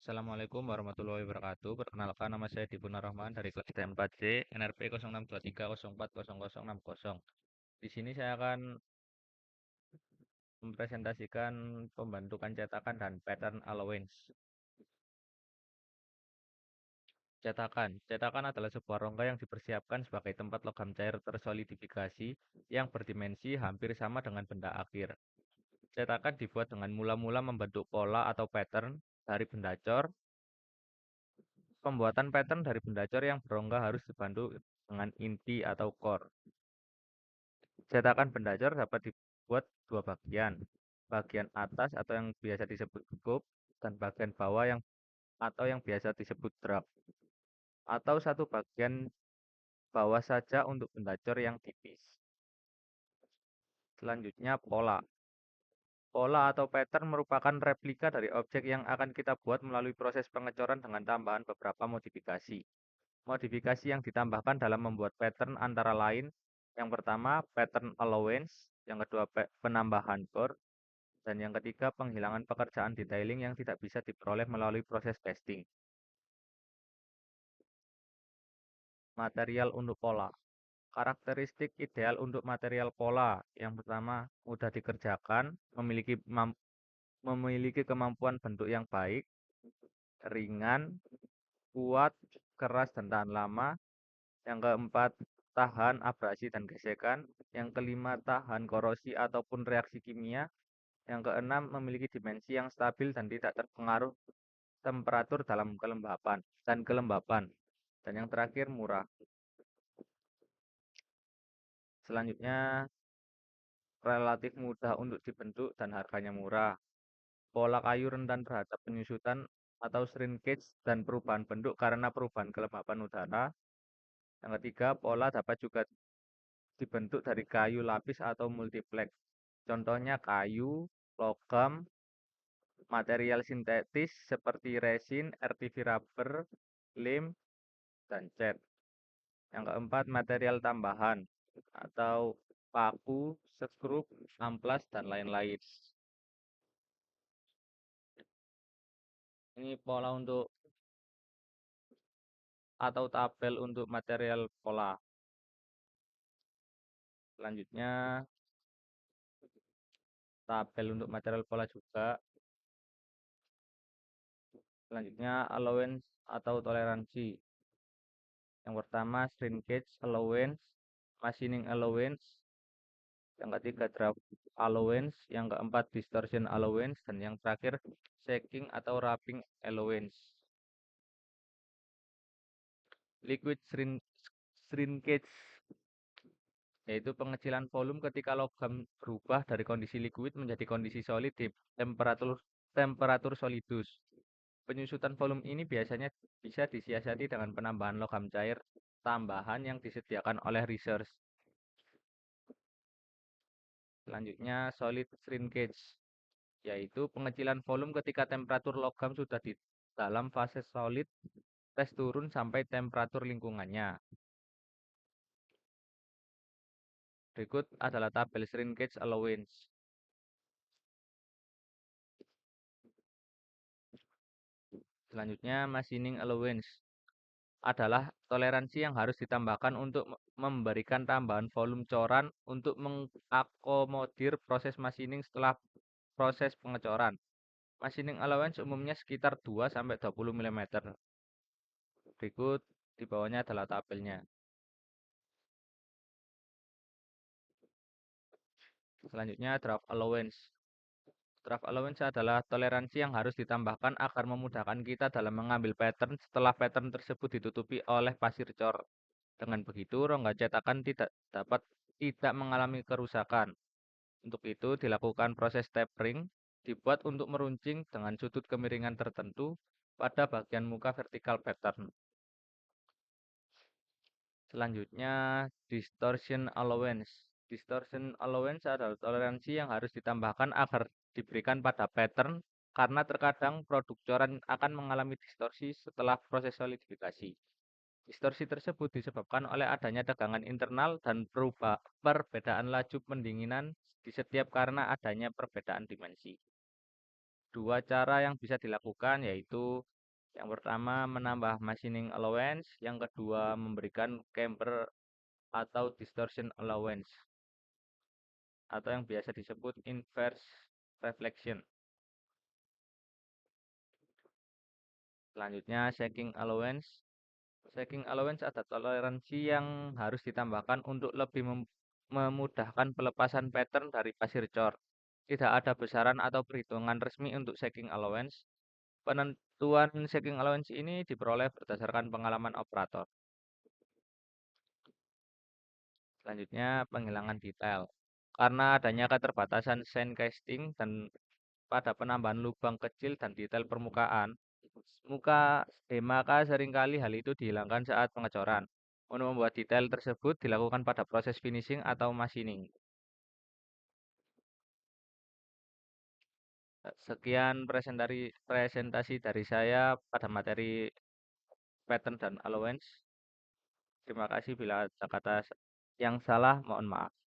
Assalamualaikum warahmatullahi wabarakatuh. Perkenalkan, nama saya Dipuna Rahman dari kelas T4C NRP 0623040060. Di sini saya akan mempresentasikan pembentukan cetakan dan pattern allowance. Cetakan adalah sebuah rongga yang dipersiapkan sebagai tempat logam cair tersolidifikasi yang berdimensi hampir sama dengan benda akhir. Cetakan dibuat dengan mula-mula membentuk pola atau pattern dari benda cor. Pembuatan pattern dari benda cor yang berongga harus dibantu dengan inti atau core. Cetakan benda cor dapat dibuat dua bagian. Bagian atas atau yang biasa disebut scoop dan bagian bawah yang biasa disebut drop. Atau satu bagian bawah saja untuk benda cor yang tipis. Selanjutnya pola. Pola atau pattern merupakan replika dari objek yang akan kita buat melalui proses pengecoran dengan tambahan beberapa modifikasi. Modifikasi yang ditambahkan dalam membuat pattern antara lain, yang pertama pattern allowance, yang kedua penambahan core, dan yang ketiga penghilangan pekerjaan detailing yang tidak bisa diperoleh melalui proses testing. Material untuk pola. Karakteristik ideal untuk material pola. Yang pertama, mudah dikerjakan, memiliki kemampuan bentuk yang baik, ringan, kuat, keras, dan tahan lama. Yang keempat, tahan abrasi dan gesekan. Yang kelima, tahan korosi ataupun reaksi kimia. Yang keenam, memiliki dimensi yang stabil dan tidak terpengaruh temperatur dalam kelembapan. Dan yang terakhir, murah. Selanjutnya, relatif mudah untuk dibentuk dan harganya murah. Pola kayu rentan terhadap penyusutan atau shrinkage dan perubahan bentuk karena perubahan kelembapan udara. Yang ketiga, pola dapat juga dibentuk dari kayu lapis atau multiplex. Contohnya kayu, logam, material sintetis seperti resin, RTV rubber, lem, dan cat. Yang keempat, material tambahan atau paku, skrup, amplas, dan lain-lain. Ini pola untuk atau tabel untuk material pola. Selanjutnya, tabel untuk material pola juga. Selanjutnya, allowance atau toleransi. Yang pertama, shrinkage allowance, machining allowance. Yang ketiga, draft allowance. Yang keempat, distortion allowance. Dan yang terakhir, shaking atau wrapping allowance. Liquid shrinkage yaitu pengecilan volume ketika logam berubah dari kondisi liquid menjadi kondisi solid di temperatur solidus. Penyusutan volume ini biasanya bisa disiasati dengan penambahan logam cair tambahan yang disediakan oleh research. Selanjutnya, solid shrinkage, yaitu pengecilan volume ketika temperatur logam sudah di dalam fase solid, tes turun sampai temperatur lingkungannya. Berikut adalah tabel shrinkage allowance. Selanjutnya, machining allowance adalah toleransi yang harus ditambahkan untuk memberikan tambahan volume coran untuk mengakomodir proses machining setelah proses pengecoran. Machining allowance umumnya sekitar 2-20 mm. Berikut di bawahnya adalah tabelnya. Selanjutnya, draft allowance. Draft allowance adalah toleransi yang harus ditambahkan agar memudahkan kita dalam mengambil pattern setelah pattern tersebut ditutupi oleh pasir cor. Dengan begitu, rongga cetakan tidak mengalami kerusakan. Untuk itu, dilakukan proses tapering, dibuat untuk meruncing dengan sudut kemiringan tertentu pada bagian muka vertikal pattern. Selanjutnya, distortion allowance. Distortion allowance adalah toleransi yang harus ditambahkan agar diberikan pada pattern karena terkadang produk coran akan mengalami distorsi setelah proses solidifikasi. Distorsi tersebut disebabkan oleh adanya tegangan internal dan perbedaan laju pendinginan di setiap karena adanya perbedaan dimensi. Dua cara yang bisa dilakukan yaitu Yang pertama, menambah machining allowance. Yang kedua, memberikan camber atau distortion allowance, atau yang biasa disebut inverse reflection. Selanjutnya, shaking allowance. Shaking allowance ada toleransi yang harus ditambahkan untuk lebih memudahkan pelepasan pattern dari pasir cor. Tidak ada besaran atau perhitungan resmi untuk shaking allowance. Penentuan shaking allowance ini diperoleh berdasarkan pengalaman operator. Selanjutnya, penghilangan detail. Karena adanya keterbatasan sand casting dan pada penambahan lubang kecil dan detail permukaan, maka seringkali hal itu dihilangkan saat pengecoran. Untuk membuat detail tersebut dilakukan pada proses finishing atau machining. Sekian presentasi dari saya pada materi pattern dan allowance. Terima kasih bila ada kata yang salah, mohon maaf.